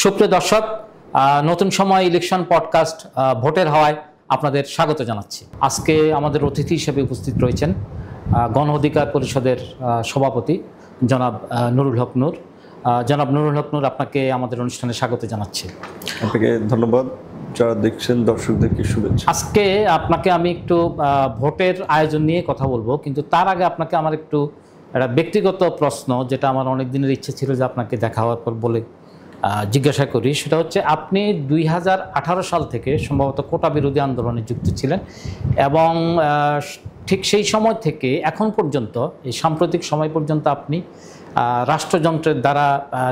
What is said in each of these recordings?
সুপ্রিয় দর্শক, নতুন সময় ইলেকশন পডকাস্ট ভোটের হওয়ায় আপনাদের স্বাগত জানাচ্ছি। আজকে আমাদের অতিথি হিসেবে উপস্থিত রয়েছেন গণ অধিকার পরিষদের সভাপতি জনাব নুরুল হক নূর। জনাব নুরুল হক নূর, আপনাকে আমাদের অনুষ্ঠানে স্বাগত জানাচ্ছি। আপনাকে ধন্যবাদ। যারা দেখছেন দর্শকদেরকে শুভেচ্ছা। আজকে আপনাকে আমি একটু ভোটের আয়োজন নিয়ে কথা বলবো, কিন্তু তার আগে আপনাকে আমার একটু একটা ব্যক্তিগত প্রশ্ন, যেটা আমার অনেক দিনের ইচ্ছে ছিল যে আপনাকে দেখা হওয়ার পর বলে জিজ্ঞাসা করি। সেটা হচ্ছে, আপনি 2018 সাল থেকে সম্ভবত কোটা বিরোধী আন্দোলনে যুক্ত ছিলেন এবং ঠিক সেই সময় থেকে এখন পর্যন্ত, এই সাম্প্রতিক সময় পর্যন্ত আপনি রাষ্ট্রযন্ত্রের দ্বারা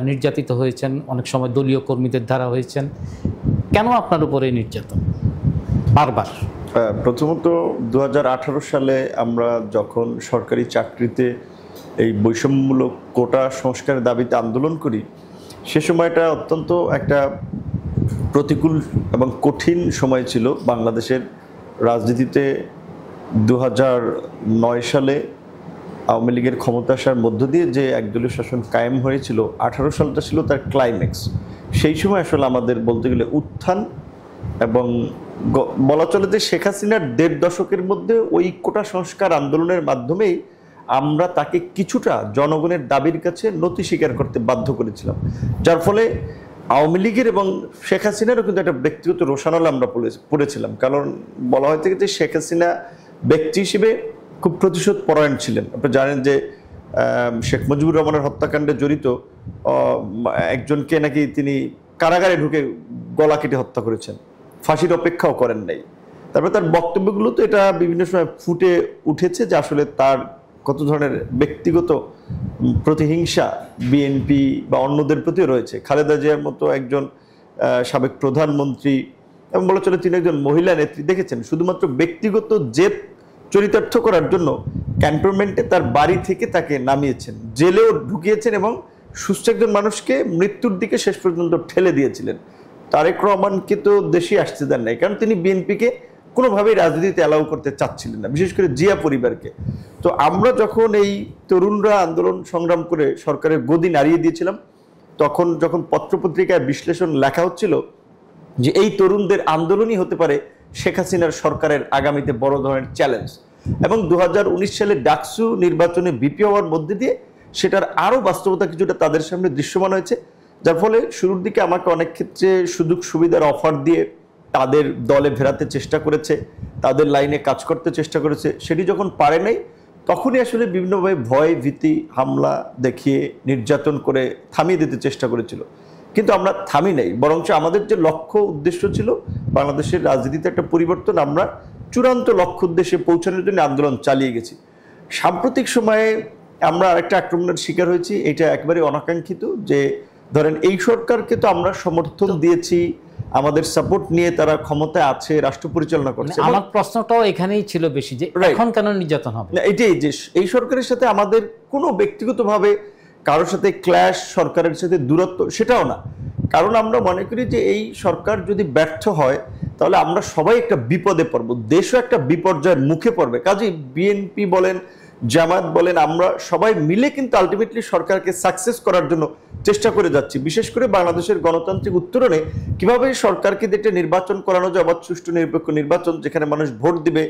নির্যাতিত হয়েছেন, অনেক সময় দলীয় কর্মীদের দ্বারা হয়েছেন। কেন আপনার উপরে নির্যাতন বারবার? প্রথমত 2018 সালে আমরা যখন সরকারি চাকরিতে এই বৈষম্যমূলক কোটা সংস্কারের দাবিতে আন্দোলন করি, সে সময়টা অত্যন্ত একটা প্রতিকূল এবং কঠিন সময় ছিল বাংলাদেশের রাজনীতিতে। 2009 সালে আওয়ামী লীগের ক্ষমতা আসার মধ্য দিয়ে যে একদলীয় শাসন কায়েম হয়েছিল, 18 সালটা ছিল তার ক্লাইম্যাক্স। সেই সময় আসলে আমাদের বলতে গেলে উত্থান, এবং বলা চলে যে শেখ হাসিনার 1.5 দশকের মধ্যে ওই কোটা সংস্কার আন্দোলনের মাধ্যমেই আমরা তাকে কিছুটা জনগণের দাবির কাছে নতি স্বীকার করতে বাধ্য করেছিলাম, যার ফলে আওয়ামী লীগের এবং শেখ হাসিনারও কিন্তু একটা ব্যক্তিগত রোষানল আমরা পড়েছিলাম। কারণ বলা হয় থেকে যে শেখ হাসিনা ব্যক্তি হিসেবে খুব প্রতিশোধ পরায়ণ ছিলেন। আপনি জানেন যে শেখ মুজিবুর রহমানের হত্যাকাণ্ডে জড়িত একজনকে নাকি তিনি কারাগারে ঢুকে গলা কেটে হত্যা করেছেন, ফাঁসির অপেক্ষাও করেন নাই। তারপরে তার বক্তব্যগুলো তো এটা বিভিন্ন সময় ফুটে উঠেছে যে আসলে তার কত ধরনের ব্যক্তিগত প্রতিহিংসা বিএনপি বা অন্যদের প্রতিও রয়েছে। খালেদা জিয়ার মতো একজন সাবেক প্রধানমন্ত্রী এবং বলা চলে তিনি একজন মহিলা নেত্রী, দেখেছেন শুধুমাত্র ব্যক্তিগত জেদ চরিতার্থ করার জন্য ক্যান্টনমেন্টে তার বাড়ি থেকে তাকে নামিয়েছেন, জেলেও ঢুকিয়েছেন এবং সুস্থ একজন মানুষকে মৃত্যুর দিকে শেষ পর্যন্ত ঠেলে দিয়েছিলেন। তারেক রহমানকে তো দেশে আসতে দেন নাই, কারণ তিনি বিএনপিকে কোনোভাবেই রাজনীতিতে অ্যালাউ করতে চাচ্ছিলেন না, বিশেষ করে জিয়া পরিবারকে। তো আমরা যখন এই তরুণরা আন্দোলন সংগ্রাম করে সরকারের গদি নাড়িয়ে দিয়েছিলাম, তখন যখন পত্রপত্রিকায় বিশ্লেষণ লেখা হচ্ছিল যে এই তরুণদের আন্দোলনই হতে পারে শেখ হাসিনার সরকারের আগামীতে বড় ধরনের চ্যালেঞ্জ, এবং 2019 সালে ডাকসু নির্বাচনে বিপি হওয়ার মধ্যে দিয়ে সেটার আরও বাস্তবতা কিছুটা তাদের সামনে দৃশ্যমান হয়েছে, যার ফলে শুরুর দিকে আমাকে অনেক ক্ষেত্রে সুযোগ সুবিধার অফার দিয়ে তাদের দলে ফেরাতে চেষ্টা করেছে, তাদের লাইনে কাজ করতে চেষ্টা করেছে। সেটি যখন পারে নাই, তখনই আসলে বিভিন্নভাবে ভয় ভীতি হামলা দেখিয়ে নির্যাতন করে থামিয়ে দিতে চেষ্টা করেছিল। কিন্তু আমরা থামি নাই, বরঞ্চ আমাদের যে লক্ষ্য উদ্দেশ্য ছিল বাংলাদেশের রাজনীতিতে একটা পরিবর্তন, আমরা চূড়ান্ত লক্ষ্য উদ্দেশ্যে পৌঁছানোর জন্য আন্দোলন চালিয়ে গেছি। সাম্প্রতিক সময়ে আমরা আরেকটা আক্রমণের শিকার হয়েছি, এটা একেবারে অনাকাঙ্ক্ষিত। যে ধরেন এই সরকারকে তো আমরা সমর্থন দিয়েছি, আমাদের সাপোর্ট নিয়ে তারা ক্ষমতায় আছে, রাষ্ট্র পরিচালনা করছে। আমার প্রশ্নটাও এখানেই ছিল বেশি, যে এখন কেন নির্যাতন হবে? এটাই যে এই সরকারের সাথে আমাদের কোনো ব্যক্তিগতভাবে কারোর সাথে ক্ল্যাশ, সরকারের সাথে দূরত্ব, সেটাও না। কারণ আমরা মনে করি যে এই সরকার যদি ব্যর্থ হয় তাহলে আমরা সবাই একটা বিপদে পড়বো, দেশও একটা বিপর্যয়ের মুখে পড়বে। কাজেই বিএনপি বলেন, জামায়াত বলেন, আমরা সবাই মিলে কিন্তু আলটিমেটলি সরকারকে সাকসেস করার জন্য চেষ্টা করে যাচ্ছি। বিশেষ করে বাংলাদেশের গণতান্ত্রিক উত্তরণে কিভাবে সরকারকে দেখে নির্বাচন করানো যায়, অবাধ সুষ্ঠু নিরপেক্ষ নির্বাচন, যেখানে মানুষ ভোট দিবে,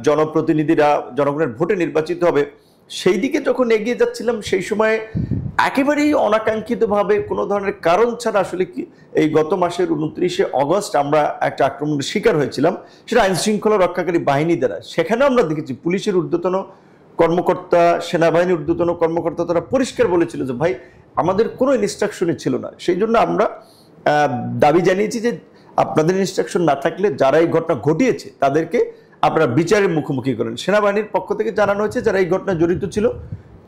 জনপ্রতিনিধিরা জনগণের ভোটে নির্বাচিত হবে, সেই দিকে যখন এগিয়ে যাচ্ছিলাম, সেই সময় একেবারেই অনাকাঙ্ক্ষিতভাবে কোনো ধরনের কারণ ছাড়া আসলে কি এই গত মাসের 29শে অগস্ট আমরা একটা আক্রমণের শিকার হয়েছিলাম, সেটা আইন শৃঙ্খলা রক্ষাকারী বাহিনী দ্বারা। সেখানেও আমরা দেখেছি পুলিশের ঊর্ধ্বতন কর্মকর্তা, সেনাবাহিনীর ঊর্ধ্বতন কর্মকর্তা তারা পরিষ্কার বলেছিল যে ভাই আমাদের কোনো ইনস্ট্রাকশনই ছিল না। সেই জন্য আমরা দাবি জানিয়েছি যে আপনাদের ইনস্ট্রাকশন না থাকলে যারা এই ঘটনা ঘটিয়েছে তাদেরকে আপনারা বিচারের মুখোমুখি করেন। সেনাবাহিনীর পক্ষ থেকে জানানো হয়েছে যারা এই ঘটনা জড়িত ছিল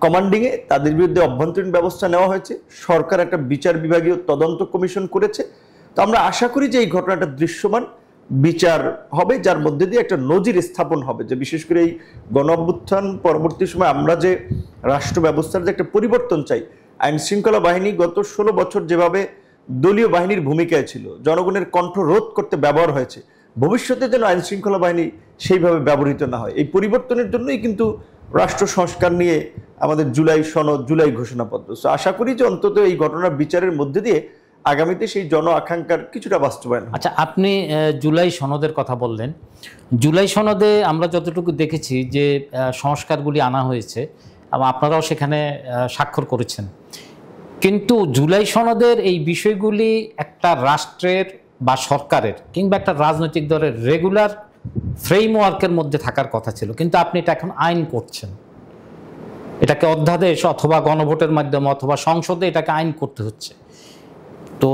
কমান্ডিংয়ে, তাদের বিরুদ্ধে অভ্যন্তরীণ ব্যবস্থা নেওয়া হয়েছে। সরকার একটা বিচার বিভাগীয় তদন্ত কমিশন করেছে। তো আমরা আশা করি যে এই ঘটনাটা দৃশ্যমান বিচার হবে, যার মধ্যে দিয়ে একটা নজির স্থাপন হবে, যে বিশেষ করে এই গণ অভ্যুত্থান পরবর্তী সময় আমরা যে রাষ্ট্র ব্যবস্থার যে একটা পরিবর্তন চাই। আইন শৃঙ্খলা বাহিনী গত 16 বছর যেভাবে দলীয় বাহিনীর ভূমিকায় ছিল, জনগণের কণ্ঠ রোধ করতে ব্যবহার হয়েছে, ভবিষ্যতে যেন আইন শৃঙ্খলা বাহিনী সেইভাবে ব্যবহৃত না হয়। এই পরিবর্তনের জন্যই কিন্তু রাষ্ট্র সংস্কার নিয়ে আমাদের জুলাই সনদ, জুলাই ঘোষণাপত্র। আশা করি যে অন্তত এই ঘটনার বিচারের মধ্যে দিয়ে আগামীতে সেই জন আকাঙ্ক্ষার কিছুটা বাস্তবায়ন হবে। আচ্ছা, আপনি জুলাই সনদের কথা বললেন। জুলাই সনদে আমরা যতটুকু দেখেছি যে সংস্কারগুলি আনা হয়েছে এবং আপনারাও সেখানে স্বাক্ষর করেছেন, কিন্তু জুলাই সনদের এই বিষয়গুলি একটা রাষ্ট্রের বা সরকারের কিংবা একটা রাজনৈতিক দলের রেগুলার ফ্রেমওয়ার্কের মধ্যে থাকার কথা ছিল, কিন্তু আপনি এটা এখন আইন করছেন। এটাকে অধ্যাদেশ অথবা গণভোটের মাধ্যমে অথবা সংসদে এটাকে আইন করতে হচ্ছে। তো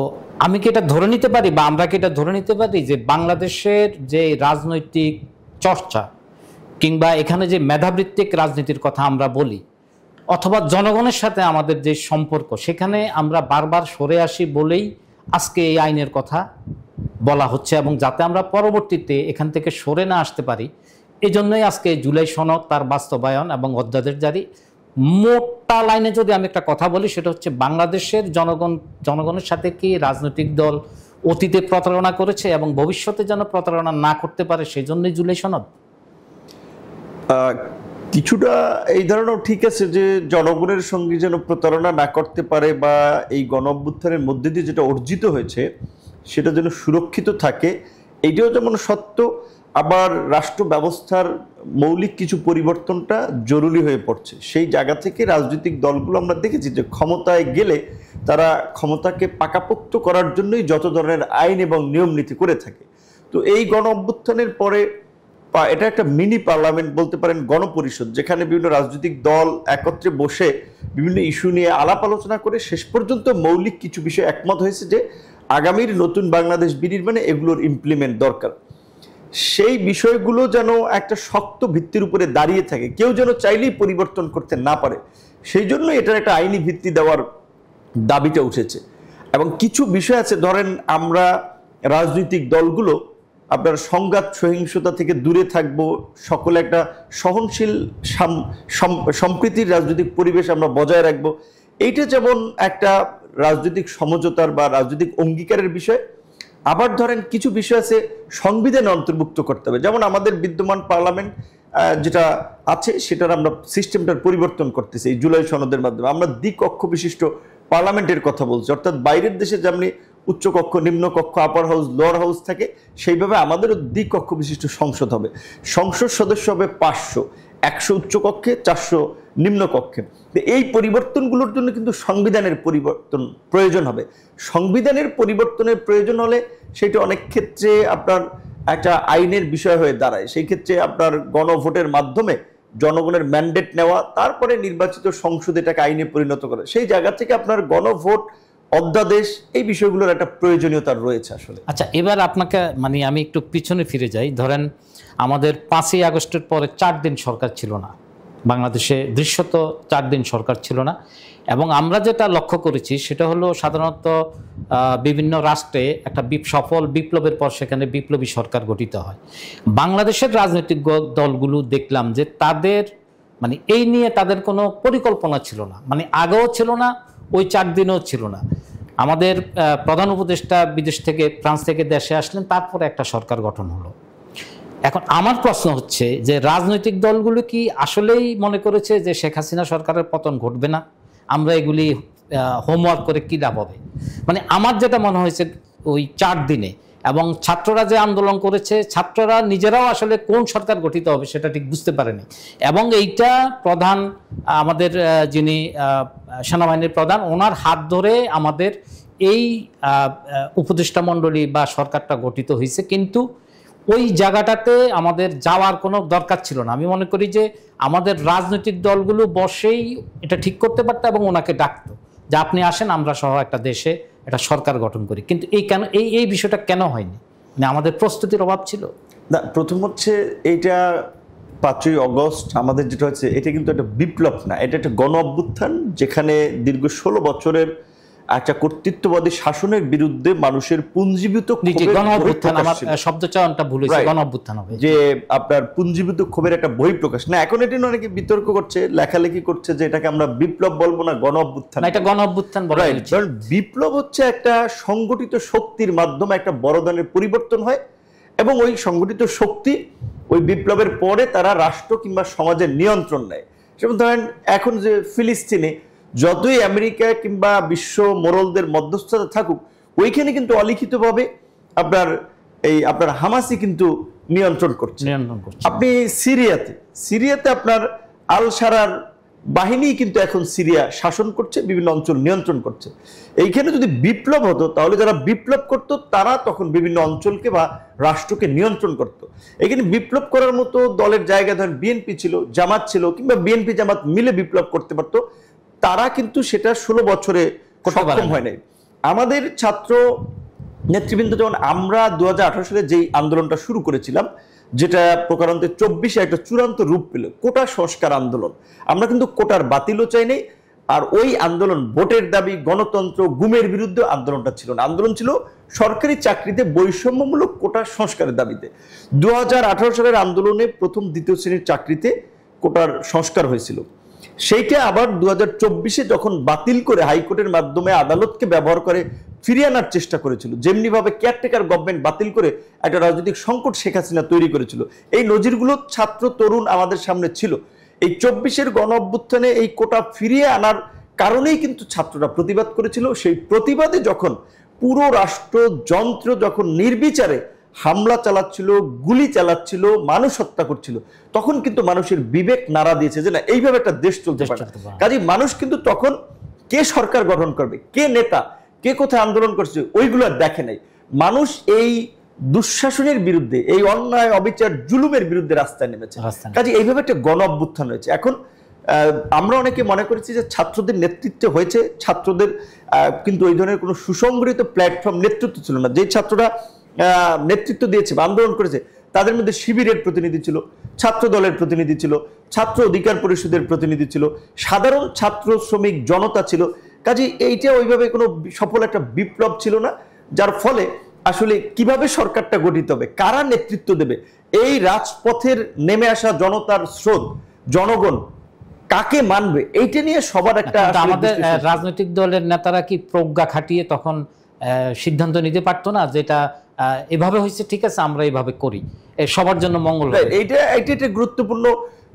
আমি কি এটা ধরে নিতে পারি বা আমরা কি এটা ধরে নিতে পারি যে বাংলাদেশের যে রাজনৈতিক চর্চা কিংবা এখানে যে মেধাবৃত্তিক রাজনীতির কথা আমরা বলি অথবা জনগণের সাথে আমাদের যে সম্পর্ক, সেখানে আমরা বারবার সরে আসি বলেই আজকে এই আইনের কথা বলা হচ্ছে, এবং যাতে আমরা পরবর্তীতে এখান থেকে সরে না আসতে পারি এই জন্যই আজকে জুলাই সনদ, তার বাস্তবায়ন এবং অধ্যাদেশ জারি। মোটা লাইনে যদি আমি একটা কথা বলি, সেটা হচ্ছে বাংলাদেশের জনগণের সাথে কি রাজনৈতিক দল অতীতে প্রতারণা করেছে এবং ভবিষ্যতে যেন প্রতারণা না করতে পারে, সেই জন্যই জুলাই সনদ। কিছুটা এই ধারণাও ঠিক আছে যে জনগণের সঙ্গে যেন প্রতারণা না করতে পারে, বা এই গণ অভ্যুত্থানের মধ্যে দিয়ে যেটা অর্জিত হয়েছে সেটা যেন সুরক্ষিত থাকে, এইটাও যেমন সত্য। আবার রাষ্ট্র ব্যবস্থার মৌলিক কিছু পরিবর্তনটা জরুরি হয়ে পড়ছে। সেই জায়গা থেকে রাজনৈতিক দলগুলো আমরা দেখেছি যে ক্ষমতায় গেলে তারা ক্ষমতাকে পাকাপোক্ত করার জন্যই যত ধরনের আইন এবং নিয়ম নীতি করে থাকে। তো এই গণ অভ্যুত্থানের পরে এটা একটা মিনি পার্লামেন্ট বলতে পারেন, গণপরিষদ, যেখানে বিভিন্ন রাজনৈতিক দল একত্রে বসে বিভিন্ন ইস্যু নিয়ে আলাপ আলোচনা করে শেষ পর্যন্ত মৌলিক কিছু বিষয় একমত হয়েছে যে আগামীর নতুন বাংলাদেশ বিনির্মাণে এগুলোর ইমপ্লিমেন্ট দরকার। সেই বিষয়গুলো যেন একটা শক্ত ভিত্তির উপরে দাঁড়িয়ে থাকে, কেউ যেন চাইলেই পরিবর্তন করতে না পারে, সেই জন্য এটার একটা আইনি ভিত্তি দেওয়ার দাবিটা উঠেছে। এবং কিছু বিষয় আছে, ধরেন আমরা রাজনৈতিক দলগুলো আপনার সংঘাত সহিংসতা থেকে দূরে থাকব, সকলে একটা সহনশীল সম্প্রীতির রাজনৈতিক পরিবেশ আমরা বজায় রাখবো, এইটা যেমন একটা রাজনৈতিক সমঝোতার বা রাজনৈতিক অঙ্গীকারের বিষয়। আবার ধরেন কিছু বিষয় আছে সংবিধানে অন্তর্ভুক্ত করতে হবে, যেমন আমাদের বিদ্যমান পার্লামেন্ট যেটা আছে সেটার আমরা সিস্টেমটার পরিবর্তন করতেছি এই জুলাই সনদের মাধ্যমে। আমরা দ্বিকক্ষ বিশিষ্ট পার্লামেন্টের কথা বলছি, অর্থাৎ বাইরের দেশে যেমনি উচ্চকক্ষ, নিম্নকক্ষ, আপার হাউস, লোয়ার হাউস থাকে, সেইভাবে আমাদেরও দ্বিকক্ষ বিশিষ্ট সংসদ হবে। সংসদ সদস্য হবে 500, 100 উচ্চকক্ষে, 400 নিম্নকক্ষে। এই পরিবর্তনগুলোর জন্য কিন্তু সংবিধানের পরিবর্তন প্রয়োজন হবে। সংবিধানের পরিবর্তনের প্রয়োজন হলে সেটা অনেক ক্ষেত্রে আপনার একটা আইনের বিষয় হয়ে দাঁড়ায়। সেই ক্ষেত্রে আপনার গণভোটের মাধ্যমে জনগণের ম্যান্ডেট নেওয়া, তারপরে নির্বাচিত সংসদ এটাকে আইনে পরিণত করে, সেই জায়গা থেকে আপনার গণভোট, অধ্যাদেশ, এই বিষয়গুলোর একটা প্রয়োজনীয়তা রয়েছে আসলে। আচ্ছা, এবার আপনাকে আমি একটু পিছনে ফিরে যাই। ধরেন আমাদের 5ই আগস্টের পরে 4 দিন সরকার ছিল না বাংলাদেশে, দৃশ্যত 4 দিন সরকার ছিল না। এবং আমরা যেটা লক্ষ্য করেছি সেটা হলো সাধারণত বিভিন্ন রাষ্ট্রে একটা সফল বিপ্লবের পর সেখানে বিপ্লবী সরকার গঠিত হয়। বাংলাদেশের রাজনৈতিক দলগুলো দেখলাম যে তাদের এই নিয়ে তাদের কোনো পরিকল্পনা ছিল না, আগেও ছিল না, ওই 4 দিনেও ছিল না। আমাদের প্রধান উপদেষ্টা বিদেশ থেকে, ফ্রান্স থেকে দেশে আসলেন, তারপরে একটা সরকার গঠন হলো। এখন আমার প্রশ্ন হচ্ছে যে রাজনৈতিক দলগুলো কি আসলেই মনে করেছে যে শেখ হাসিনা সরকারের পতন ঘটবে না, আমরা এগুলি হোমওয়ার্ক করে কী লাভ হবে? আমার যেটা মনে হয়েছে ওই 4 দিনে, এবং ছাত্ররা যে আন্দোলন করেছে, ছাত্ররা নিজেরাও আসলে কোন সরকার গঠিত হবে সেটা ঠিক বুঝতে পারেনি। এবং এইটা প্রধান, আমাদের যিনি সেনাবাহিনীর প্রধান, ওনার হাত ধরে আমাদের এই উপদেষ্টা মণ্ডলী বা সরকারটা গঠিত হয়েছে। কিন্তু ওই জায়গাটাতে আমাদের যাওয়ার কোনো দরকার ছিল না। আমি মনে করি যে আমাদের রাজনৈতিক দলগুলো বসেই এটা ঠিক করতে পারতো এবং ওনাকে ডাকতো যে আপনি আসেন, আমরা সহ একটা দেশে একটা সরকার গঠন করি। কিন্তু এই বিষয়টা কেন হয়নি? আমাদের প্রস্তুতির অভাব ছিল না। প্রথম হচ্ছে এইটা 5ই আগস্ট আমাদের যেটা হচ্ছে, এটা কিন্তু একটা বিপ্লব না, এটা একটা গণ অভ্যুত্থান, যেখানে দীর্ঘ 16 বছরের একটা কর্তৃত্ববাদী শাসনের বিরুদ্ধে মানুষের পুঞ্জীভূত যে আপনার পুঞ্জীভূত ক্ষোভের একটা বহিঃপ্রকাশ। না, এখন এটা অনেকে বিতর্ক করছে, লেখালেখি করছে যে এটাকে আমরা বিপ্লব বলবো না, গণ অভ্যুত্থান। এটা গণ অভ্যুত্থান বলা হয়। কারণ বিপ্লব হচ্ছে একটা সংগঠিত শক্তির মাধ্যমে একটা বড় ধরনের পরিবর্তন হয়, এবং ওই সংগঠিত শক্তি ওই বিপ্লবের পরে তারা রাষ্ট্র কিংবা সমাজের নিয়ন্ত্রণ নেয়। যেমন ধরেন এখন যে ফিলিস্তিনে যতই আমেরিকা কিংবা বিশ্ব মোড়লদের মধ্যস্থতা থাকুক, ওইখানে কিন্তু অলিখিতভাবে আপনার হামাসই কিন্তু নিয়ন্ত্রণ করছে। আপনি সিরিয়াতে আপনার আল সারার বাহিনী কিন্তু এখন সিরিয়া শাসন করছে, বিভিন্ন অঞ্চল নিয়ন্ত্রণ করছে। এইখানে যদি বিপ্লব হতো তাহলে যারা বিপ্লব করতো তারা তখন বিভিন্ন অঞ্চলকে বা রাষ্ট্রকে নিয়ন্ত্রণ করত। এখানে বিপ্লব করার মতো দলের জায়গা ধরেন বিএনপি ছিল, জামাত ছিল, কিংবা বিএনপি জামাত মিলে বিপ্লব করতে পারতো, তারা কিন্তু সেটা 16 বছরে সক্ষম হয় নাই। আমাদের ছাত্র নেতৃবৃন্দ যেমন আমরা 2018 সালে যেই আন্দোলনটা শুরু করেছিলাম, যেটা প্রকারান্তে 24-এ একটা চূড়ান্ত রূপ পেল, কোটা সংস্কার আন্দোলন। আমরা কিন্তু কোটার বাতিলও চাই নাই, আর ওই আন্দোলন ভোটের দাবি, গণতন্ত্র, গুমের বিরুদ্ধে আন্দোলনটা ছিল না। আন্দোলন ছিল সরকারি চাকরিতে বৈষম্যমূলক কোটা সংস্কারের দাবিতে। 2018 সালের আন্দোলনে প্রথম দ্বিতীয় শ্রেণীর চাকরিতে কোটার সংস্কার হয়েছিল। সেইটা আবার 2024-এ যখন বাতিল করে হাইকোর্টের মাধ্যমে আদালতকে ব্যবহার করে ফিরিয়ে আনার চেষ্টা করেছিল, যেমনিভাবে কেয়ারটেকার গভর্নমেন্ট বাতিল করে একটা রাজনৈতিক সংকট শেখ হাসিনা তৈরি করেছিল, এই নজিরগুলো ছাত্র তরুণ আমাদের সামনে ছিল। এই 24-এর গণ অভ্যুত্থানে এই কোটা ফিরিয়ে আনার কারণেই কিন্তু ছাত্ররা প্রতিবাদ করেছিল। সেই প্রতিবাদে যখন পুরো রাষ্ট্রযন্ত্র যখন নির্বিচারে হামলা চালাচ্ছিল, গুলি চালাচ্ছিল, মানুষ হত্যা করছিল, তখন কিন্তু মানুষের বিবেক নাড়া দিয়েছে যে না, এইভাবে একটা দেশ চলতে পারে। কাজেই মানুষ কিন্তু তখন কে সরকার গঠন করবে, কে নেতা, কে কোথায় আন্দোলন করছে, ওইগুলো দেখে নাই। মানুষ এই দুঃশাসনের বিরুদ্ধে, এই অন্যায়, অবিচার, জুলুমের বিরুদ্ধে রাস্তায় নেমেছে। কাজে এইভাবে একটা গণ অভ্যুত্থান হয়েছে। এখন আমরা অনেকে মনে করেছি যে ছাত্রদের নেতৃত্বে হয়েছে, ছাত্রদের কিন্তু ওই ধরনের কোনো সুসংগঠিত প্ল্যাটফর্ম নেতৃত্ব ছিল না। যে ছাত্ররা নেতৃত্ব দিয়েছে বা আন্দোলন করেছে তাদের মধ্যে শিবিরের প্রতিনিধি ছিল, ছাত্র দলের প্রতিনিধি ছিল, ছাত্র অধিকার পরিষদের প্রতিনিধি ছিল, সাধারণ ছাত্র শ্রমিক জনতা ছিল। কাজে এইটা ওইভাবে কোনো সফল একটা বিপ্লব ছিল না, যার ফলে আসলে কিভাবে সরকারটা গঠিত হবে, কারা নেতৃত্ব দেবে, এই রাজপথের নেমে আসা জনতার স্রোত, জনগণ কাকে মানবে, এইটা নিয়ে সবার একটা আমাদের রাজনৈতিক দলের নেতারা কি প্রজ্ঞা খাটিয়ে তখন সিদ্ধান্ত নিতে পারতো না যেটা এভাবে হয়েছে, ঠিক আছে আমরা এইভাবে করি, সবার জন্য মঙ্গল। এইটা গুরুত্বপূর্ণ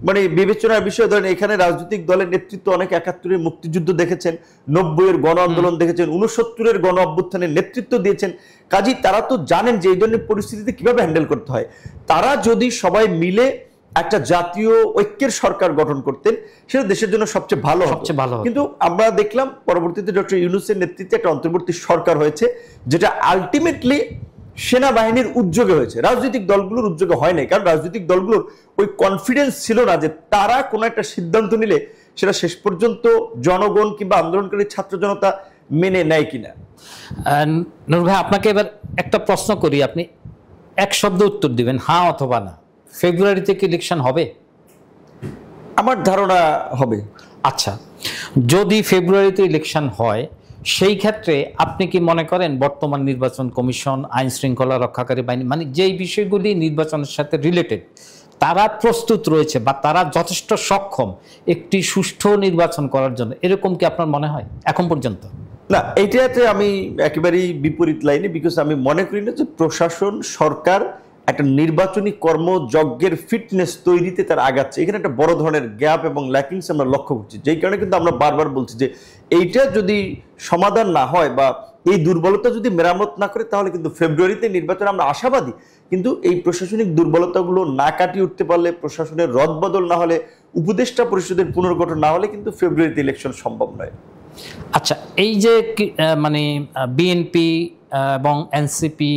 মানে বিবেচনার বিষয়। ধরেন এখানে রাজনৈতিক দলের নেতৃত্ব অনেক 71-এর মুক্তিযুদ্ধ দেখেছেন, 90-এর গণ আন্দোলন দেখেছেন, 69-এর গণ অভ্যুত্থানের নেতৃত্ব দিয়েছেন। কাজেই তারা তো জানেন যে এই ধরনের পরিস্থিতিতে কিভাবে হ্যান্ডেল করতে হয়। তারা যদি সবাই মিলে একটা জাতীয় ঐক্যের সরকার গঠন করতেন, সেটা দেশের জন্য সবচেয়ে ভালো। কিন্তু আমরা দেখলাম পরবর্তীতে ডক্টর ইউনূসের নেতৃত্বে একটা অন্তর্বর্তী সরকার হয়েছে, যেটা আলটিমেটলি সেনাবাহিনীর উদ্যোগে হয়েছে, রাজনৈতিক দলগুলোর উদ্যোগে হয় নাই। কারণ রাজনৈতিক দলগুলোর ওই কনফিডেন্স ছিল না যে তারা কোনো একটা সিদ্ধান্ত নিলে সেটা শেষ পর্যন্ত জনগণ কিংবা আন্দোলনকারী ছাত্র জনতা মেনে নেয় কিনা। নূর ভাই, আপনাকে এবার একটা প্রশ্ন করি, আপনি এক শব্দ উত্তর দিবেন, হ্যাঁ অথবা না। ফেব্রুয়ারিতে কি ইলেকশন হবে? আমার ধারণা হবে। আচ্ছা, যদি ফেব্রুয়ারিতে ইলেকশন হয়, সেই ক্ষেত্রে আপনি কি মনে করেন বর্তমান নির্বাচন কমিশন, আইন শৃঙ্খলা রক্ষাকারী বাহিনী, মানে যেই বিষয়গুলি নির্বাচনের সাথে রিলেটেড, তারা প্রস্তুত রয়েছে বা তারা যথেষ্ট সক্ষম একটি সুষ্ঠু নির্বাচন করার জন্য, এরকম কি আপনার মনে হয় এখন পর্যন্ত? না, এইটাতে আমি একেবারেই বিপরীত লাইনে। বিকজ আমি মনে করি না যে প্রশাসন, সরকার একটা নির্বাচনী কর্মযজ্ঞের ফিটনেস তৈরিতে তারা আগাচ্ছে। এখানে একটা বড় ধরনের গ্যাপ এবং ল্যাকিংস আমরা লক্ষ্য করছি, যেই কারণে কিন্তু আমরা বারবার বলছি যে এইটা যদি সমাধান না হয় বা এই দুর্বলতা যদি মেরামত না করে, তাহলে কিন্তু ফেব্রুয়ারিতে নির্বাচন আমরা আশাবাদী। কিন্তু এই প্রশাসনিক দুর্বলতাগুলো না কাটিয়ে উঠতে পারলে, প্রশাসনের রদবদল না হলে, উপদেষ্টা পরিষদের পুনর্গঠন না হলে কিন্তু ফেব্রুয়ারিতে ইলেকশন সম্ভব নয়। আচ্ছা, এই যে মানে বিএনপি এবং এনসিপি,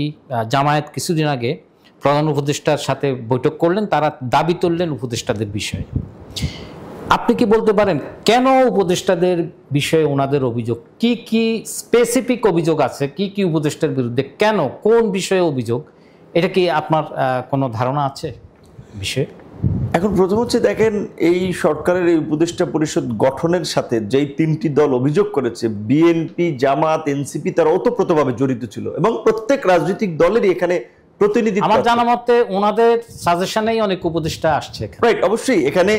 জামায়াত কিছুদিন আগে প্রধান উপদেষ্টার সাথে বৈঠক করলেন, তারা দাবি তুললেন উপদেষ্টাদের বিষয়ে। আপনি কি বলতে পারেন কেন উপদেষ্টাদের বিষয়ে ওনাদের অভিযোগ, কি কি স্পেসিফিক অভিযোগ আছে, কি কি উপদেষ্টার বিরুদ্ধে, কেন, কোন বিষয়ে অভিযোগ, এটা কি আপনার কোনো ধারণা আছে বিষয়ে? এখন প্রথম হচ্ছে, দেখেন এই সরকারের এই উপদেষ্টা পরিষদ গঠনের সাথে যেই 3টি দল অভিযোগ করেছে, বিএনপি, জামাত, এনসিপি, তারা ওতপ্রোতভাবে জড়িত ছিল এবং প্রত্যেক রাজনৈতিক দলেরই এখানে প্রতিনিধি। আমার জানা মতে ওনাদের সাজেশনেই অনেক উপদেষ্টা আসছে। রাইট, অবশ্যই এখানে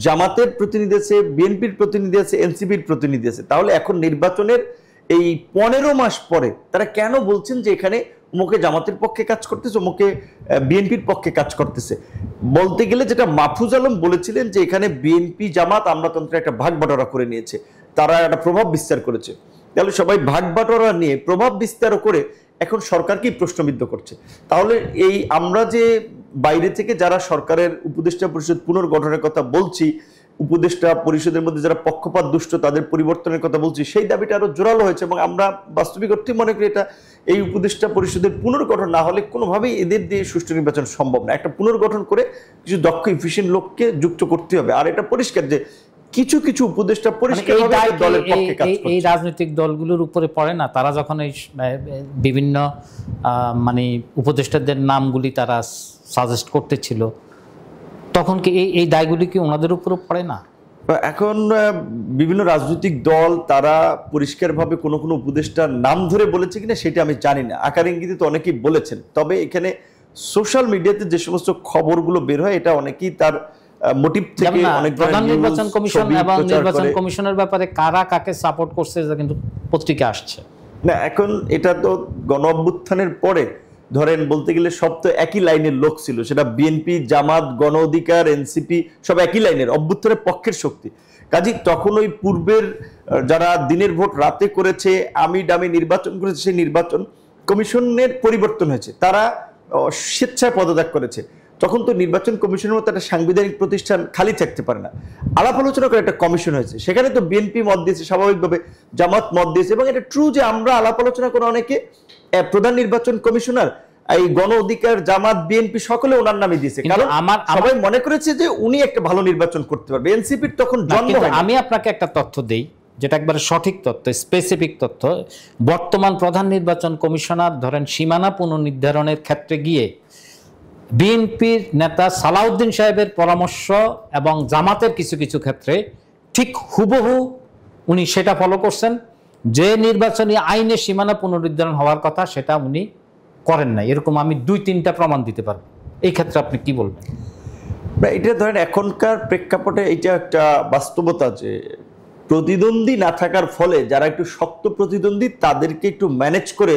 জামাতের প্রতিনিধি আছে, বিএনপির প্রতিনিধি আছে, এনসিপির প্রতিনিধি আছে। তাহলে এখন নির্বাচনের এই 15 মাস পরে তারা কেন বলছেন যে এখানে মুখে জামাতের পক্ষে কাজ করতেছে, মুখে বিএনপির পক্ষে কাজ করতেছে? বলতে গেলে যেটা মাহফুজ আলম বলেছিলেন যে এখানে বিএনপি জামাত আমলাতন্ত্রে একটা ভাগ বাটোয়ারা করে নিয়েছে, তারা একটা প্রভাব বিস্তার করেছে। তাহলে সবাই ভাগ বাটোয়ারা নিয়ে প্রভাব বিস্তার করে এখন সরকারকেই প্রশ্নবিদ্ধ করছে। তাহলে এই আমরা যে বাইরে থেকে যারা সরকারের উপদেষ্টা পরিষদ পুনর্গঠনের কথা বলছি, উপদেষ্টা পরিষদের মধ্যে যারা পক্ষপাত দুষ্ট তাদের পরিবর্তনের কথা বলছি, সেই দাবিটা আরো জোরালো হয়েছে এবং আমরা বাস্তবিক অর্থে মনে করি এটা এই উপদেষ্টা পরিষদের পুনর্গঠন না হলে কোনোভাবেই এদের দিয়ে সুষ্ঠু নির্বাচন সম্ভব না। একটা পুনর্গঠন করে কিছু দক্ষ ইফিশিয়েন্ট লোককে যুক্ত করতে হবে। আর এটা পরিষ্কার যে কিছু কিছু উপদেষ্টা পরিষ্কার দলের পক্ষে কাজ করছে। এই রাজনৈতিক দলগুলোর উপরে পড়ে না? তারা যখন এই বিভিন্ন মানে উপদেষ্টাদের নামগুলি তারা সাজেস্ট করতেছিল তখন কি এই দায়গুলি কি ওনাদের উপরে পড়ে না? এখন বিভিন্ন রাজনৈতিক দল তারা পরিষ্কারভাবে কোনো কোনো উপদেষ্টার নাম ধরে বলেছে কিনা সেটা আমি জানি না। আকার ইঙ্গিতে তো অনেকেই বলেছেন, তবে এখানে সোশ্যাল মিডিয়াতে যে সমস্ত খবরগুলো বের হয় এটা অনেকেই তার মোটিভ থেকে অনেক প্রধান নির্বাচন কমিশন এবং নির্বাচন কমিশনের ব্যাপারে কারা কাকে সাপোর্ট করছে কিন্তু পত্রিকা আসছে না। এখন এটা তো গণ অভ্যুত্থানের পরে ধরেন বলতে গেলে সব তো একই লাইনের লোক ছিল, সেটা বিএনপি, জামাত, গণ অধিকার, এনসিপি সব একই লাইনের অভ্যুত্থানের পক্ষের শক্তি। কাজী তখন ওই পূর্বের যারা দিনের ভোট রাতে করেছে, আমি ডামি নির্বাচন করেছে, সেই নির্বাচন কমিশনের পরিবর্তন হয়েছে, তারা স্বেচ্ছায় পদত্যাগ করেছে। তখন তো নির্বাচন কমিশনের মতো একটা সাংবিধানিক প্রতিষ্ঠান খালি থাকতে পারে না, আলাপ আলোচনা করে একটা কমিশন হয়েছে, সেখানে তো বিএনপি মত দিয়েছে, স্বাভাবিকভাবে জামাত মত দিয়েছে। এবং এটা ট্রু যে আমরা আলাপ আলোচনা করে অনেকে প্রধান নির্বাচন কমিশনার এই গণ অধিকার, জামাত, বিএনপি সকলে ওনার নামে দিয়েছে, কারণ সবাই মনে করেছে যে উনি একটা ভালো নির্বাচন করতে পারবে। এনসিপির তখন জন্ম হয়। আমি আপনাকে একটা তথ্য দেই যেটা একবারে সঠিক তথ্য, স্পেসিফিক তথ্য। বর্তমান প্রধান নির্বাচন কমিশনার ধরেন সীমানা পুনর্নির্ধারণের ক্ষেত্রে গিয়ে বিএনপির নেতা সালাউদ্দিন সাহেবের পরামর্শ এবং জামাতের কিছু কিছু ক্ষেত্রে ঠিক হুবহু উনি সেটা ফলো করছেন। যে নির্বাচনী আইনে সীমানা পুনর্নির্ধারণ হওয়ার কথা সেটা উনি করেন নাই, এরকম আমি 2-3টা প্রমাণ দিতে পারবো। এই ক্ষেত্রে আপনি কি বলবেন? এটা ধরেন এখনকার প্রেক্ষাপটে এটা একটা বাস্তবতা যে প্রতিদ্বন্দ্বী না থাকার ফলে যারা একটু শক্ত প্রতিদ্বন্দ্বী তাদেরকে একটু ম্যানেজ করে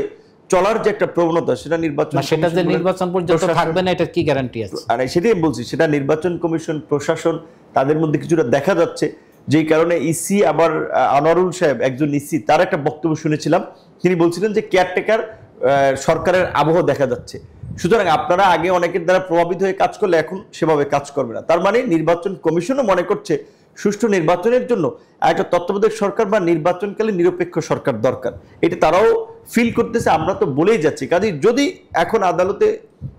চলার যে একটা প্রবণতা, সেটা নির্বাচন পর্যন্ত থাকবে না, এটা কি গ্যারান্টি আছে? আর সেটাই বলছি, সেটা নির্বাচন কমিশন, প্রশাসন তাদের মধ্যে কিছুটা দেখা যাচ্ছে। যেই কারণে ইসি, আবার আনোয়ারুল সাহেব একজন ইসি, তার একটা বক্তব্য শুনেছিলাম, তিনি বলছিলেন যে কেয়ারটেকার সরকারের আবহ দেখা যাচ্ছে, সুতরাং আপনারা আগে অনেকের দ্বারা প্রভাবিত হয়ে কাজ করলে এখন সেভাবে কাজ করবে না। তার মানে নির্বাচন কমিশনও মনে করছে সুষ্ঠু নির্বাচনের জন্য একটা তত্ত্বাবধায়ক সরকার বা নির্বাচনকালীন নিরপেক্ষ সরকার দরকার, এটা তারাও ফিল করতেছে। আমরা তো বলেই যাচ্ছি, কাজে যদি এখন আদালতে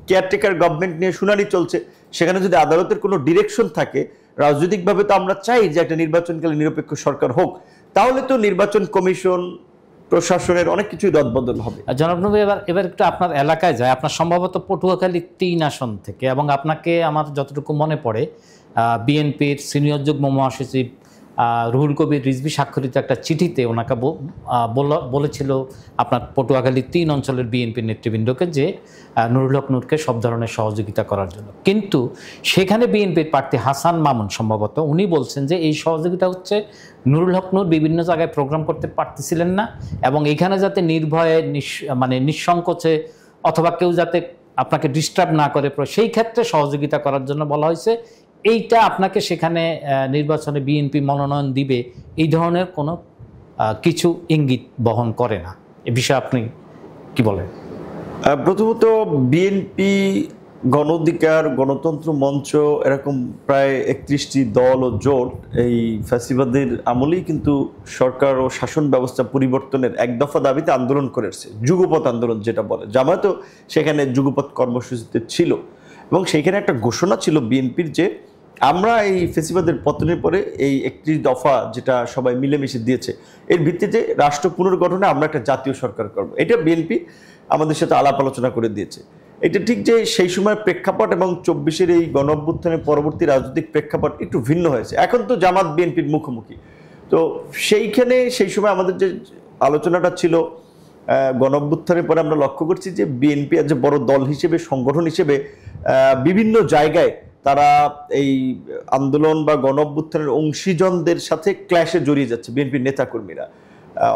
কেয়ারটেকার গভর্নমেন্ট নিয়ে শুনানি চলছে, সেখানে যদি আদালতের কোনো ডিরেকশন থাকে, রাজনৈতিকভাবে তো আমরা চাই যে একটা নির্বাচনকালীন নিরপেক্ষ সরকার হোক, তাহলে তো নির্বাচন কমিশন, প্রশাসনের অনেক কিছুই রদবদল হবে। জনাব নবী, এবার একটু আপনার এলাকায় যায়। আপনার সম্ভবত পটুয়াখালী 3 আসন থেকে, এবং আপনাকে আমার যতটুকু মনে পড়ে বিএনপির সিনিয়র যুগ্ম মহাসচিব রুহুল কবির রিজভী স্বাক্ষরিত একটা চিঠিতে ওনাকে বলেছিল আপনার পটুয়াখালী 3 অঞ্চলের বিএনপির নেতৃবৃন্দকে যে নুরুল হক নূরকে সব ধরনের সহযোগিতা করার জন্য। কিন্তু সেখানে বিএনপির প্রার্থী হাসান মামুন সম্ভবত উনি বলছেন যে এই সহযোগিতা হচ্ছে নুরুল হক নূর বিভিন্ন জায়গায় প্রোগ্রাম করতে পারতেছিলেন না, এবং এখানে যাতে নির্ভয়ে নিঃসংকোচে অথবা কেউ যাতে আপনাকে ডিস্টার্ব না করে, সেই ক্ষেত্রে সহযোগিতা করার জন্য বলা হয়েছে। এইটা আপনাকে সেখানে নির্বাচনে বিএনপি মনোনয়ন দিবে এই ধরনের কোনো কিছু ইঙ্গিত বহন করে না। এ বিষয়ে আপনি কি বলেন? প্রথমত বিএনপি, গণ অধিকার, গণতন্ত্র মঞ্চ, এরকম প্রায় 31টি দল ও জোট এই ফ্যাসিবাদের আমলেই কিন্তু সরকার ও শাসন ব্যবস্থা পরিবর্তনের এক দফা দাবিতে আন্দোলন করেছে, যুগপৎ আন্দোলন যেটা বলে। জামায়াতও সেখানে যুগপৎ কর্মসূচিতে ছিল, এবং সেইখানে একটা ঘোষণা ছিল বিএনপির যে আমরা এই ফ্যাসিবাদের পতনের পরে এই 31 দফা যেটা সবাই মিলেমিশে দিয়েছে, এর ভিত্তিতে রাষ্ট্র পুনর্গঠনে আমরা একটা জাতীয় সরকার করব। এটা বিএনপি আমাদের সাথে আলাপ আলোচনা করে দিয়েছে। এটা ঠিক যে সেই সময় প্রেক্ষাপট এবং 24-এর এই গণ অভ্যুত্থানের পরবর্তী রাজনৈতিক প্রেক্ষাপট একটু ভিন্ন হয়েছে। এখন তো জামাত বিএনপির মুখোমুখি, তো সেইখানে সেই সময় আমাদের যে আলোচনাটা ছিল গণ অভ্যুত্থানের পরে আমরা লক্ষ্য করছি যে বিএনপি আজ বড় দল হিসেবে, সংগঠন হিসেবে বিভিন্ন জায়গায় তারা এই আন্দোলন বা গণ অভ্যুত্থানের অংশীজনদের সাথে ক্ল্যাশে জড়িয়ে যাচ্ছে। বিএনপির নেতাকর্মীরা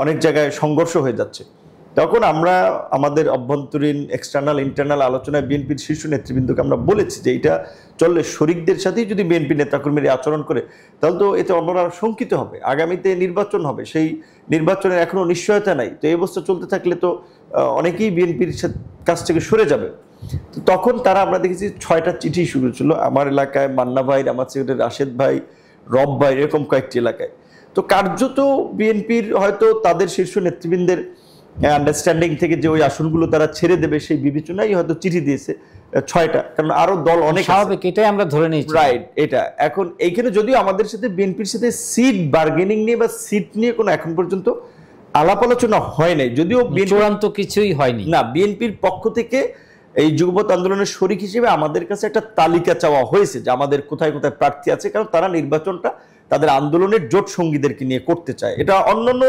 অনেক জায়গায় সংঘর্ষ হয়ে যাচ্ছে। তখন আমরা আমাদের অভ্যন্তরীণ এক্সটার্নাল ইন্টারনাল আলোচনায় বিএনপির শীর্ষ নেতৃবৃন্দকে আমরা বলেছি যে এটা চললে শরিকদের সাথেই যদি বিএনপি নেতাকর্মীরা আচরণ করে তাহলে তো এতে অন্যরা শঙ্কিত হবে, আগামীতে নির্বাচন হবে, সেই নির্বাচনের এখনো নিশ্চয়তা নাই। তো এই অবস্থা চলতে থাকলে তো অনেকেই বিএনপির কাছ থেকে সরে যাবে। তো তখন তারা আমরা দেখেছি 6টা চিঠি শুরু ছিল আমার এলাকায়, মান্না ভাই, আমার সেক্রেটারি রাশেদ ভাই, রব ভাই, এরকম কয়েকটি এলাকায়। তো কার্যত বিএনপির হয়তো তাদের শীর্ষ নেতৃবৃন্দের আন্ডারস্ট্যান্ডিং থেকে যে ওই আসনগুলো তারা ছেড়ে দেবে সেই বিবেচনাই হয়তো চিঠি দিয়েছে 6টা, কারণ আরো দল অনেক স্বাভাবিক, এটাই আমরা ধরে নিয়েছি। রাইট। এটা এখন এইখানে যদিও আমাদের সাথে বিএনপির সাথে সিট বার্গেনিং নিয়ে বা সিট নিয়ে কোনো এখন পর্যন্ত আলাপ আলোচনা হয় নাই, যদিও চূড়ান্ত কিছুই হয়নি না। বিএনপির পক্ষ থেকে এই যুগপৎ আন্দোলনের শরিক হিসেবে আমাদের কাছে একটা তালিকা চাওয়া হয়েছে যে আমাদের কোথায় কোথায় প্রার্থী আছে, কারণ তারা নির্বাচনটা তাদের আন্দোলনের জোট সঙ্গীদেরকে নিয়ে করতে চায়। এটা অন্যান্য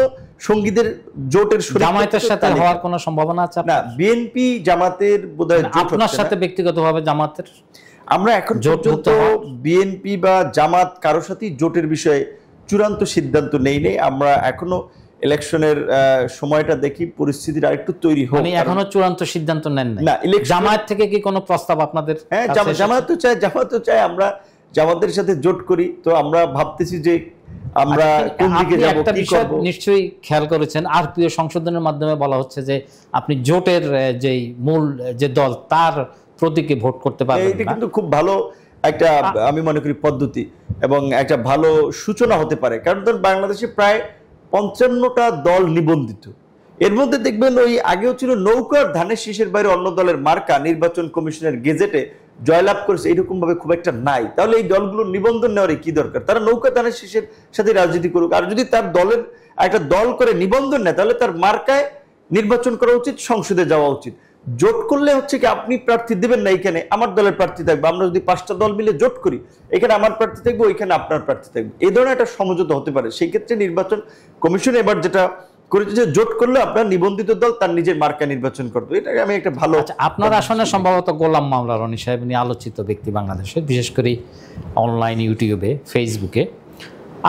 সঙ্গীদের জোটের জামায়াতের সাথে হওয়ার কোনো সম্ভাবনা আছে না? বিএনপি জামাতের বোধহয় আপনার সাথে ব্যক্তিগতভাবে জামাতের আমরা এখন পর্যন্ত বিএনপি বা জামাত কারোর সাথেই জোটের বিষয়ে চূড়ান্ত সিদ্ধান্ত নেই। আমরা এখনো ইলেকশনের সময়টা দেখি, পরিস্থিতিটা আরেকটু তৈরি হোক। মানে এখনো চূড়ান্ত সিদ্ধান্ত নেন না। জামায়াত থেকে কি কোনো প্রস্তাব আপনাদের? হ্যাঁ, জামায়াত তো চায় আমরা জামাতের সাথে জোট করি। তো আমরা ভাবতেছি যে আমরা কোন দিকে যাব, একটা কি বিষয় করব। নিশ্চয়ই খেয়াল করেছেন, আরপিও সংশোধনের মাধ্যমে বলা হচ্ছে যে আপনি জোটের যেই মূল যে দল তার প্রতীকে ভোট করতে পারবেন। এটা কিন্তু খুব ভালো একটা আমি মনে করি পদ্ধতি এবং একটা ভালো সূচনা হতে পারে, কারণ ধরুন বাংলাদেশে প্রায় 55টা দল নিবন্ধিত। এর মধ্যে দেখবেন ওই আগেও ছিল নৌকার ধানের শীষের বাইরে অন্য দলের মার্কা নির্বাচন কমিশনের গেজেটে জয়লাভ করেছে, এরকম ভাবে খুব একটা নাই। তাহলে এই দলগুলোর নিবন্ধন নেওয়ার কি দরকার? তারা নৌকা ধানের শীষের সাথে রাজনীতি করুক। আর যদি তার দলের একটা দল করে নিবন্ধন নেয় তাহলে তার মার্কায় নির্বাচন করা উচিত, সংসদে যাওয়া উচিত। জোট করলে হচ্ছে কি আপনি প্রার্থী দেবেন না, এখানে আমার দলের প্রার্থী থাকবে। আমরা যদি 5টা দল মিলে জোট করি, এখানে আমার প্রার্থী থাকবে, ওইখানে আপনার প্রার্থী থাকবে, এই ধরনের একটা সমঝোতা হতে পারে। সেই ক্ষেত্রে নির্বাচন কমিশন এবার যেটা করেছে যে জোট করলে আপনার নিবন্ধিত দল তার নিজের মার্কা নির্বাচন করবে। এটাকে আমি একটা ভালো। আপনার আসনে সম্ভবত গোলাম মাওলা রনি সাহেব নিয়ে আলোচিত ব্যক্তি বাংলাদেশের, বিশেষ করে অনলাইন, ইউটিউবে, ফেসবুকে।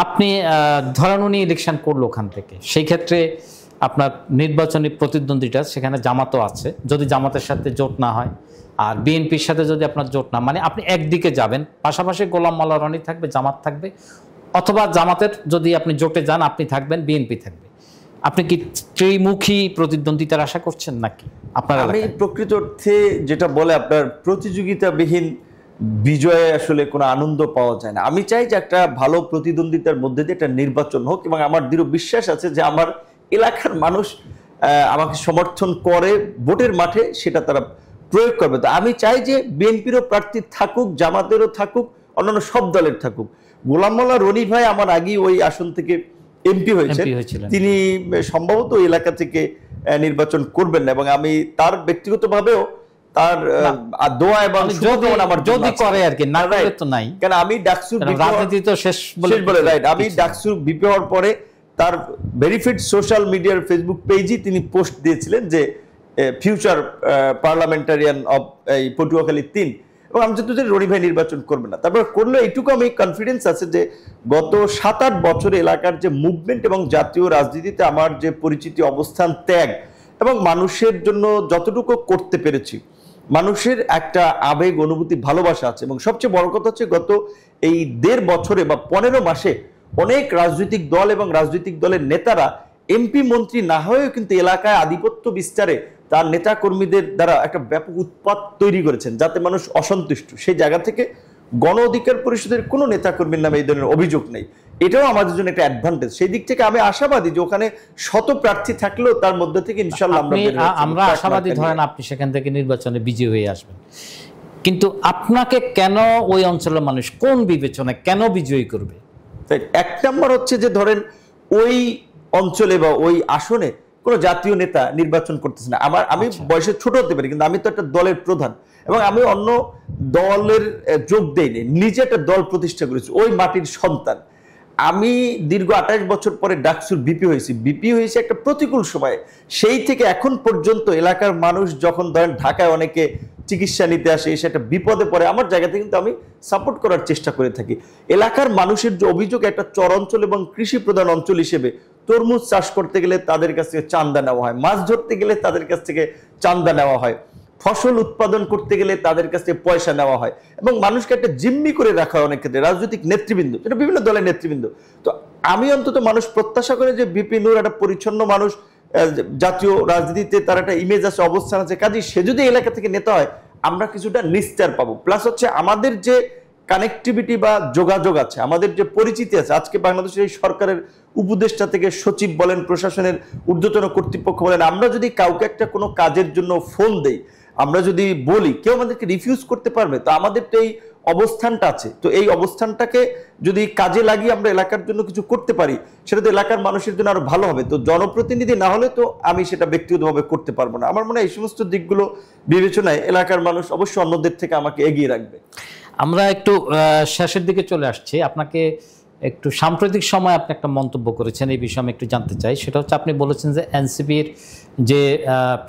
আপনি ধরেন উনি ইলেকশন করলো ওখান থেকে, সেই ক্ষেত্রে আপনার নির্বাচনী প্রতিদ্বন্দ্বিতা সেখানে জামাতও আছে। যদি জামাতের সাথে জোট না হয় আর বিএনপির সাথে যদি আপনার জোট না, মানে আপনি একদিকে যাবেন, পাশাপাশি গোলাম মাওলা রনি থাকবে, জামাত থাকবে, অথবা জামাতের যদি আপনি জোটে যান আপনি থাকবেন, বিএনপি থাকবে। আপনি কি ত্রিমুখী প্রতিদ্বন্দ্বিতার আশা করছেন নাকি আপনার? আমি প্রকৃত অর্থে যেটা বলে আপনার প্রতিযোগিতাবিহীন বিজয়ে আসলে কোনো আনন্দ পাওয়া যায় না। আমি চাই যে একটা ভালো প্রতিদ্বন্দ্বিতার মধ্যে দিয়ে একটা নির্বাচন হোক, এবং আমার দৃঢ় বিশ্বাস আছে যে আমার এলাকার মানুষ আমাকে সমর্থন করে, ভোটের মাঠে সেটা তারা প্রয়োগ করবে। তো আমি চাই যে বিএনপিরও প্রার্থী থাকুক, জামাতেরও থাকুক, অন্যান্য সব দলের থাকুক। গোলাম মাওলা রনি ভাই আমার আগেই ওই আসন থেকে এমপি হয়েছিলেন, তিনি সম্ভবত ওই এলাকা থেকে নির্বাচন করবেন না, এবং আমি তার ব্যক্তিগতভাবেও তার দোয়া এবং শুভকামনা আমার যদি করে আর কি, না করে তো নাই। কারণ আমি ডাকসুর রাজনীতি তো শেষ বলে, রাইট, আমি ডাকসুর বিপি হওয়ার পরে তার ভেরিফাইড সোশ্যাল মিডিয়ার ফেসবুক পেজে তিনি পোস্ট দিয়েছিলেন যে ফিউচার পার্লামেন্টারিয়ান অফ এই পটুয়াখালী 3, এবং আমি যত রনি ভাই নির্বাচন করবে না। তারপর করলে এইটুকু আমি কনফিডেন্স আছে যে গত 7-8 বছরে এলাকার যে মুভমেন্ট এবং জাতীয় রাজনীতিতে আমার যে পরিচিতি, অবস্থান, ত্যাগ এবং মানুষের জন্য যতটুকু করতে পেরেছি, মানুষের একটা আবেগ, অনুভূতি, ভালোবাসা আছে। এবং সবচেয়ে বড় কথা হচ্ছে গত এই 1.5 বছরে বা 15 মাসে অনেক রাজনৈতিক দল এবং রাজনৈতিক দলের নেতারা এমপি মন্ত্রী না হয়েও কিন্তু এলাকায় আধিপত্য বিস্তারে তার নেতা কর্মীদের দ্বারা একটা ব্যাপক উৎপাত তৈরি করেছেন, যাতে মানুষ অসন্তুষ্ট। সেই জায়গা থেকে গণ অধিকার পরিষদের কোনো নেতা কর্মীর নামে এই ধরনের অভিযোগ নেই। এটাও আমাদের জন্য একটা অ্যাডভান্টেজ। সেই দিক থেকে আমি আশাবাদী যে ওখানে শত প্রার্থী থাকলেও তার মধ্যে থেকে ইনশাআল্লাহ আমরা আশাবাদী। ধরেন আপনি সেখান থেকে নির্বাচনে বিজয়ী হয়ে আসবেন, কিন্তু আপনাকে কেন ওই অঞ্চলের মানুষ কোন বিবেচনায় কেন বিজয়ী করবে? এক নম্বর হচ্ছে যে ধরেন ওই অঞ্চলে বা ওই আসনে কোনো জাতীয় নেতা নির্বাচন করতেছে না। আমি বয়সে ছোট হতে পারি, কিন্তু আমি তো একটা দলের প্রধান, এবং আমি অন্য দলের যোগ দেইনি, নিজে একটা দল প্রতিষ্ঠা করেছি, ওই মাটির সন্তান। আমি দীর্ঘ 28 বছর পরে ডাকসুর বিপি হয়েছি একটা প্রতিকূল সময়ে। সেই থেকে এখন পর্যন্ত এলাকার মানুষ যখন ধরেন ঢাকায় অনেকে চিকিৎসা নিতে আসে, এসে একটা বিপদে পড়ে, আমার জায়গা থেকে কিন্তু আমি সাপোর্ট করার চেষ্টা করে থাকি। এলাকার মানুষের যে অভিযোগ, একটা চর অঞ্চল এবং কৃষি প্রধান অঞ্চল হিসেবে তরমুজ চাষ করতে গেলে তাদের কাছ থেকে চাঁদা নেওয়া হয়, মাছ ধরতে গেলে তাদের কাছ থেকে চাঁদা নেওয়া হয়, ফসল উৎপাদন করতে গেলে তাদের কাছ থেকে পয়সা নেওয়া হয়, এবং মানুষকে একটা জিম্মি করে রাখা হয় অনেক ক্ষেত্রে রাজনৈতিক নেতৃবৃন্দ, এটা বিভিন্ন দলের নেতৃবৃন্দ। তো আমি অন্তত মানুষ প্রত্যাশা করে যে ভিপি নূর একটা পরিচ্ছন্ন মানুষ, জাতীয় রাজনীতিতে তার একটা ইমেজ আছে, অবস্থান আছে, কাজে সে যদি এলাকা থেকে নেতা হয় আমরা কিছুটা নিস্তার পাবো। প্লাস হচ্ছে আমাদের যে কানেক্টিভিটি বা যোগাযোগ আছে, আমাদের যে পরিচিতি আছে, আজকে বাংলাদেশের এই সরকারের উপদেষ্টা থেকে সচিব বলেন, প্রশাসনের ঊর্ধ্বতন কর্তৃপক্ষ বলেন, আমরা যদি কাউকে একটা কোনো কাজের জন্য ফোন দেই, আমরা যদি বলি, কেউ আমাদেরকে রিফিউজ করতে পারবে? তো আমাদের তো এই অবস্থানটা আছে, তো এই অবস্থানটাকে যদি কাজে লাগিয়ে আমরা এলাকার জন্য কিছু করতে পারি, সেটা তো এলাকার মানুষের জন্য আরো ভালো হবে। তো জনপ্রতিনিধি না হলে তো আমি সেটা ব্যক্তিগতভাবে করতে পারবো না। আমার মনে হয় এই সমস্ত দিকগুলো বিবেচনায় এলাকার মানুষ অবশ্যই অন্যদের থেকে আমাকে এগিয়ে রাখবে। আমরা একটু শেষের দিকে চলে আসছি। আপনাকে একটু সাম্প্রতিক সময় আপনি একটা মন্তব্য করেছেন, এই বিষয়ে আমি একটু জানতে চাই। সেটা হচ্ছে আপনি বলেছেন যে এনসিপির যে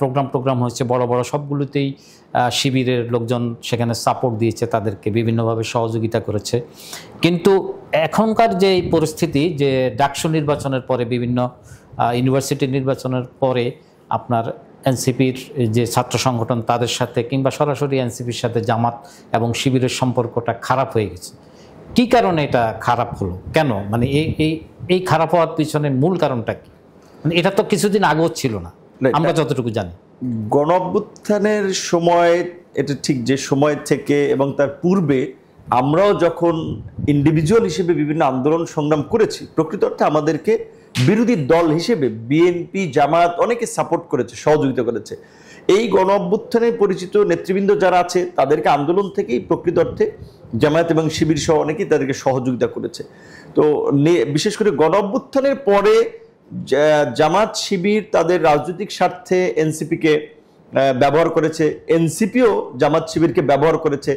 প্রোগ্রাম হয়েছে বড় বড় সবগুলোতেই শিবিরের লোকজন সেখানে সাপোর্ট দিয়েছে, তাদেরকে বিভিন্নভাবে সহযোগিতা করেছে। কিন্তু এখনকার যে পরিস্থিতি, যে ডাকসু নির্বাচনের পরে, বিভিন্ন ইউনিভার্সিটি নির্বাচনের পরে আপনার এনসিপির যে ছাত্র সংগঠন তাদের সাথে কিংবা সরাসরি এনসিপির সাথে জামাত এবং শিবিরের সম্পর্কটা খারাপ হয়ে গেছে। কি কারণে এটা খারাপ হলো, কেন, মানে এই খারাপ হওয়ার পিছনে মূল কারণটা কি? মানে এটা তো কিছুদিন আগেও ছিল না, আমরা যতটুকু জানি। গণঅভ্যুত্থানের সময়, এটা ঠিক যে সময় থেকে এবং তার পূর্বে আমরাও যখন ইন্ডিভিজুয়াল হিসেবে বিভিন্ন আন্দোলন সংগ্রাম করেছি, প্রকৃত অর্থে আমাদেরকে বিরোধী দল হিসেবে বিএনপি, জামাত অনেকে সাপোর্ট করেছে, সহযোগিতা করেছে। এই গণঅভ্যুত্থানে পরিচিত নেতৃবৃন্দ যারা আছে তাদেরকে আন্দোলন থেকেই প্রকৃত অর্থে জামায়াত এবং শিবির সহ অনেকেই তাদেরকে সহযোগিতা করেছে। তো বিশেষ করে গণঅভ্যুত্থানের পরে জামাত শিবির তাদের রাজনৈতিক স্বার্থে এনসিপিকে ব্যবহার করেছে, এনসিপিও জামাত শিবিরকে ব্যবহার করেছে,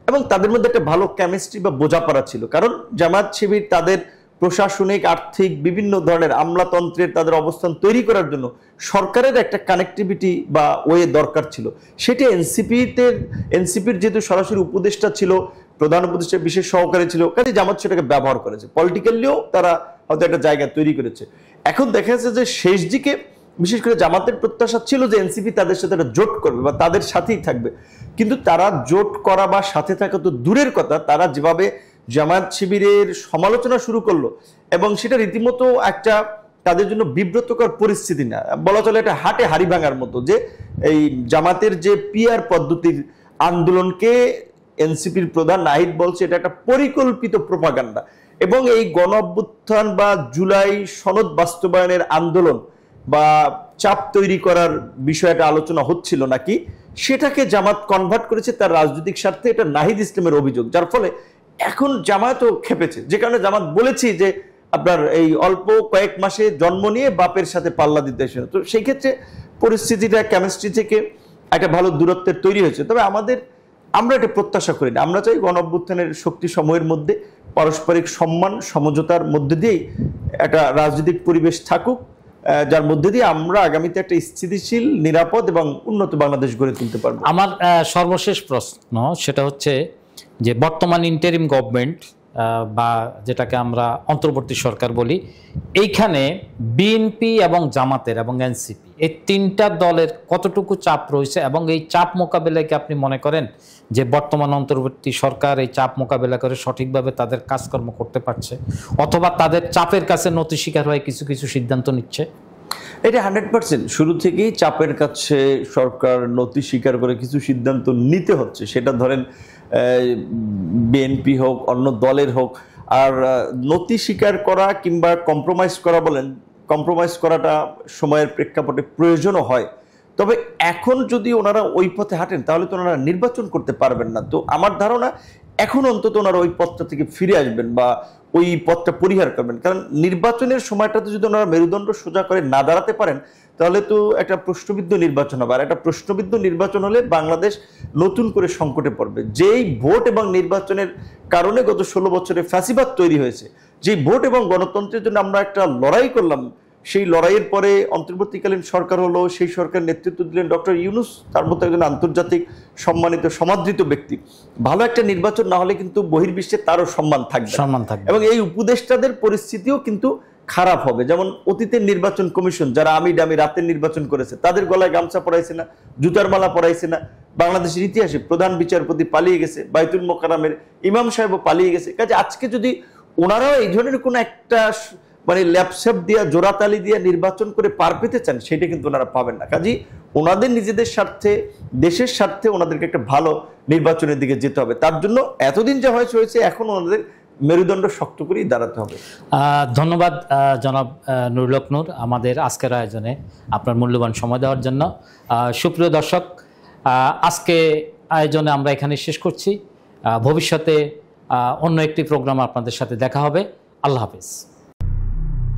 এবং তাদের মধ্যে একটা ভালো কেমিস্ট্রি বা বোঝাপড়া ছিল। কারণ জামাত শিবির তাদের প্রশাসনিক, আর্থিক বিভিন্ন ধরনের আমলাতন্ত্রের তাদের অবস্থান তৈরি করার জন্য সরকারের একটা কানেক্টিভিটি বা ওয়ে দরকার ছিল। সেটা এনসিপির যেহেতু সরাসরি উপদেষ্টা ছিল, প্রধান উপদেষ্টা বিশেষ সহকারী ছিল, কাজে জামাত সেটাকে ব্যবহার করেছে, পলিটিক্যালিও তারা হয়তো একটা জায়গা তৈরি করেছে। এখন দেখা যাচ্ছে যে শেষ দিকে বিশেষ করে জামাতের প্রত্যাশা ছিল যে এনসিপি তাদের সাথে একটা জোট করবে বা তাদের সাথেই থাকবে, কিন্তু তারা জোট করা বা সাথে থাকা তো দূরের কথা, তারা যেভাবে জামাত শিবিরের সমালোচনা শুরু করলো, এবং সেটা রীতিমতো একটা তাদের জন্য বিব্রতকর পরিস্থিতি, না বলা চলে এটা হাটে হাড়ি ভাঙার মতো, যে এই জামাতের যে পিআর পদ্ধতির আন্দোলনকে এনসিপির প্রধান নাহিদ বলছে এটা একটা পরিকল্পিত প্রোপাগান্ডা, এবং এই গণ অভ্যুত্থান বা জুলাই সনদ বাস্তবায়নের আন্দোলন বা চাপ তৈরি করার বিষয়টা আলোচনা হচ্ছিল নাকি, সেটাকে জামাত কনভার্ট করেছে তার রাজনৈতিক স্বার্থে। এটা নাহিদ ইসলামের অভিযোগ, যার ফলে এখন জামাতও খেপেছে, যে কারণে জামাত বলেছি যে আপনার এই অল্প কয়েক মাসে জন্ম নিয়ে বাপের সাথে পাল্লা দিতে এসে, তো সেই ক্ষেত্রে পরিস্থিতিটা কেমিস্ট্রি থেকে একটা ভালো দূরত্বের তৈরি হয়েছে। তবে আমরা এটা প্রত্যাশা করি না, আমরা চাই গণ অভ্যুত্থানের শক্তি সময়ের মধ্যে পারস্পরিক সম্মান সমঝোতার মধ্যে দিয়েই একটা রাজনৈতিক পরিবেশ থাকুক, যার মধ্যে দিয়ে আমরা আগামীতে একটা স্থিতিশীল, নিরাপদ এবং উন্নত বাংলাদেশ গড়ে তুলতে পারবো। আমার সর্বশেষ প্রশ্ন সেটা হচ্ছে যে বর্তমান ইন্টারিম গভর্নমেন্ট বা যেটাকে আমরা অন্তর্বর্তী সরকার বলি, এইখানে বিএনপি এবং জামাতের এবং এনসিপি এই তিনটা দলের কতটুকু চাপ রয়েছে, এবং এই চাপ মোকাবেলায় কি আপনি মনে করেন যে বর্তমান অন্তর্বর্তী সরকার এই চাপ মোকাবেলা করে সঠিকভাবে তাদের কাজকর্ম করতে পারছে, অথবা তাদের চাপের কাছে নতি স্বীকার হয়ে কিছু কিছু সিদ্ধান্ত নিচ্ছে? এটা 100% শুরু থেকেই চাপের কাছে সরকার নতি স্বীকার করে কিছু সিদ্ধান্ত নিতে হচ্ছে, সেটা ধরেন বিএনপি হোক, অন্য দলের হোক। আর নতি স্বীকার করা কিংবা কম্প্রোমাইজ করা, বলেন কম্প্রোমাইজ করাটা সময়ের প্রেক্ষাপটে প্রয়োজনও হয়, তবে এখন যদি ওনারা ওই পথে হাঁটেন তাহলে তো ওনারা নির্বাচন করতে পারবেন না। তো আমার ধারণা এখন অন্তত ওনারা ওই পথটা থেকে ফিরে আসবেন বা ওই পথটা পরিহার করবেন, কারণ নির্বাচনের সময়টাতে যদি ওনারা মেরুদণ্ড সোজা করে না দাঁড়াতে পারেন তাহলে তো একটা প্রশ্নবিদ্ধ নির্বাচন হবে, আর একটা প্রশ্নবিদ্ধ নির্বাচন হলে বাংলাদেশ নতুন করে সংকটে পড়বে। যেই ভোট এবং নির্বাচনের কারণে গত 16 বছরে ফ্যাসিবাদ তৈরি হয়েছে, যেই ভোট এবং গণতন্ত্রের জন্য আমরা একটা লড়াই করলাম, সেই লড়াইয়ের পরে অন্তর্বর্তীকালীন সরকার হলো, সেই সরকার নেতৃত্ব দিলেন ডক্টর ইউনূস, তার মতো একজন আন্তর্জাতিক সম্মানিত সমাদৃত ব্যক্তি। ভালো একটা নির্বাচন না হলে কিন্তু বহির্বিশ্বে তারও সম্মান থাকবে, এবং এই উপদেষ্টাদের পরিস্থিতিও কিন্তু খারাপ হবে। যেমন অতীতের নির্বাচন কমিশন যারা আমি ডামি রাতের নির্বাচন করেছে তাদের গলায় গামছা পরাইছে না, জুতার মালা পরাইছে না। বাংলাদেশের ইতিহাসে প্রধান বিচারপতি পালিয়ে গেছে, বাইতুল মোকাররমের ইমাম সাহেবও পালিয়ে গেছে। কাজে আজকে যদি ওনারাও এই ধরনের কোনো একটা মানে ল্যাপসেপ দিয়া জোড়াতালি দিয়া নির্বাচন করে পার পেতে চান, সেটা কিন্তু ওনারা পাবেন না। কাজেই ওনাদের নিজেদের স্বার্থে, দেশের স্বার্থে ওনাদেরকে একটা ভালো নির্বাচনের দিকে যেতে হবে। তার জন্য এতদিন যা হয়েছে এখন ওনাদের মেরুদণ্ড শক্ত করেই দাঁড়াতে হবে। ধন্যবাদ জনাব নুরুল হক নূর আমাদের আজকের আয়োজনে আপনার মূল্যবান সময় দেওয়ার জন্য। সুপ্রিয় দর্শক, আজকে আয়োজনে আমরা এখানে শেষ করছি। ভবিষ্যতে অন্য একটি প্রোগ্রাম আপনাদের সাথে দেখা হবে। আল্লাহ হাফেজ।